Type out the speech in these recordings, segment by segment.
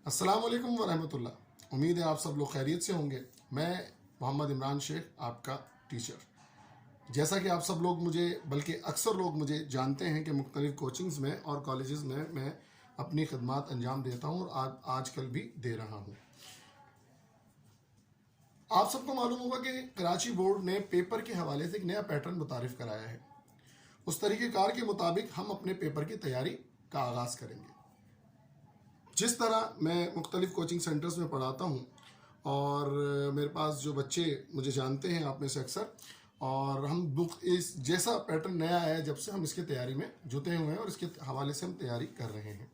السلام علیکم ورحمۃ اللہ۔ امید ہے آپ سب لوگ خیریت سے ہوں گے۔ میں محمد عمران شیخ آپ کا ٹیچر۔ جیسا کہ آپ سب لوگ مجھے بلکہ اکثر لوگ مجھے جانتے ہیں کہ مختلف کوچنگز میں اور کالجز میں اپنی خدمات انجام دیتا ہوں اور آج کل بھی دے رہا ہوں۔ آپ سب کو معلوم ہوگا کہ کراچی بورڈ نے پیپر کے حوالے سے ایک نیا پیٹرن متعارف کرایا ہے۔ اس طریقہ کار کے مطابق ہم اپنے پیپر کی تیاری کا آغاز کریں گے۔ جس طرح میں مختلف کوچنگ سینٹرز میں پڑھاتا ہوں اور میرے پاس جو بچے مجھے جانتے ہیں آپ میں سے اکثر، اور ہم اس جیسا پیٹرن نیا آیا ہے جب سے ہم اس کی تیاری میں جتے ہوئے ہیں اور اس کے حوالے سے ہم تیاری کر رہے ہیں۔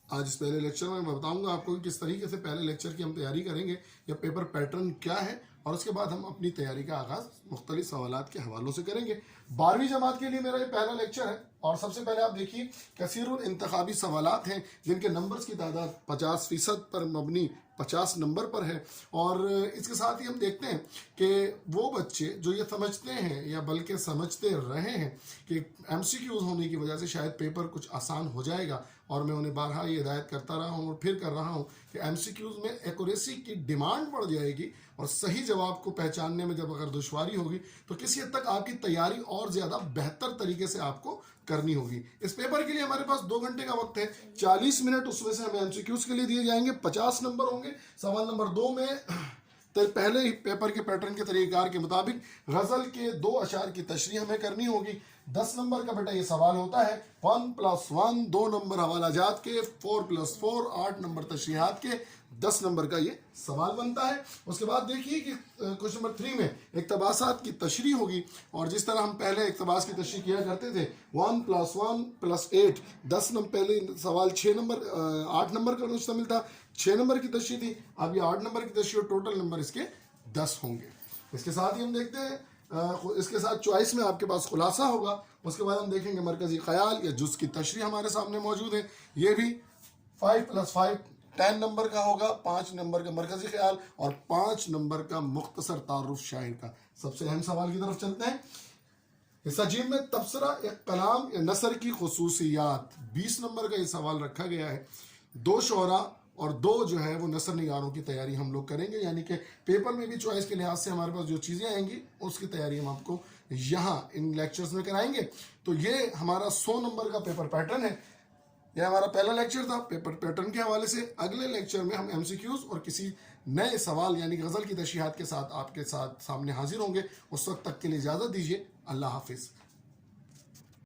آج اس پہلے لیکچر میں بتاؤں گا آپ کو کہ کس طریقے سے پہلے لیکچر کی ہم تیاری کریں گے، یا پیپر پیٹرن کیا ہے، اور اس کے بعد ہم اپنی تیاری کا آغاز مختلف سوالات کے حوالوں سے کریں گے۔ 12ویں جماعت کے لیے میرا یہ پہلا لیکچر ہے، اور سب سے پہلے آپ دیکھیے کثیر الانتخابی سوالات ہیں جن کے نمبرز کی تعداد 50% پر مبنی 50 نمبر پر ہے، اور اس کے ساتھ ہی ہم دیکھتے ہیں کہ وہ بچے جو یہ سمجھتے ہیں یا بلکہ سمجھتے رہے ہیں کہ ایم سی کیوز ہونے کی وجہ سے شاید پیپر کچھ آسان ہو جائے گا، اور میں انہیں بارہا یہ ہدایت کرتا رہا ہوں اور پھر کر رہا ہوں کہ ایم سی کیوز میں ایکوریسی کی ڈیمانڈ بڑھ جائے گی، اور صحیح جواب کو پہچاننے میں جب اگر دشواری ہوگی تو کسی حد تک آپ کی تیاری اور زیادہ بہتر طریقے سے آپ کو کرنی ہوگی۔ اس پیپر کے لیے ہمارے پاس 2 گھنٹے کا وقت ہے، 40 منٹ اس میں سے ہمیں ایم سی کیوز کے لیے دیے جائیں گے، 50 نمبر ہوں گے۔ سوال نمبر 2 میں پہلے ہی پیپر کے پیٹرن کے طریقہ کار کے مطابق غزل کے 2 اشعار کی تشریح ہمیں کرنی ہوگی۔ 10 نمبر کا بیٹا یہ سوال ہوتا ہے، 1+1 2 نمبر حوالہ جات کے، 4+4 8 نمبر تشریحات کے، 10 نمبر کا یہ سوال بنتا ہے۔ اس کے بعد دیکھیے کہ کوشچن نمبر 3 میں اقتباسات کی تشریح ہوگی، اور جس طرح ہم پہلے اقتباس کی تشریح کیا کرتے تھے 1+1+8 10 نمبر، پہلے سوال 8 نمبر کا مشتمل تھا، 6 نمبر کی تشریح تھی، اب یہ 8 نمبر کی تشریح، اور ٹوٹل نمبر اس کے 10 ہوں گے۔ اس کے ساتھ ہی ہم دیکھتے ہیں اس کے ساتھ چوائس میں آپ کے پاس خلاصہ ہوگا۔ اس کے بعد ہم دیکھیں گے مرکزی خیال یا جز کی تشریح ہمارے سامنے موجود ہے، یہ بھی 5+5 10 نمبر کا ہوگا، 5 نمبر کا مرکزی خیال اور 5 نمبر کا مختصر تعارف شاعر کا۔ سب سے اہم سوال کی طرف چلتے ہیں۔ حصہ جیم میں تبصرہ ایک کلام یا نثر کی خصوصیات، 20 نمبر کا یہ سوال رکھا گیا ہے۔ 2 شعراء اور 2 جو ہے وہ نثر نگاروں کی تیاری ہم لوگ کریں گے، یعنی کہ پیپر میں بھی چوائس کے لحاظ سے ہمارے پاس جو چیزیں آئیں گی اس کی تیاری ہم آپ کو یہاں ان لیکچرز میں کرائیں گے۔ تو یہ ہمارا 100 نمبر کا پیپر پیٹرن ہے۔ یہ ہمارا پہلا لیکچر تھا پیپر پیٹرن کے حوالے سے۔ اگلے لیکچر میں ہم ایم سی کیوز اور کسی نئے سوال یعنی غزل کی تشریحات کے ساتھ آپ کے ساتھ سامنے حاضر ہوں گے۔ اس وقت تک کے لیے اجازت دیجیے، اللہ حافظ۔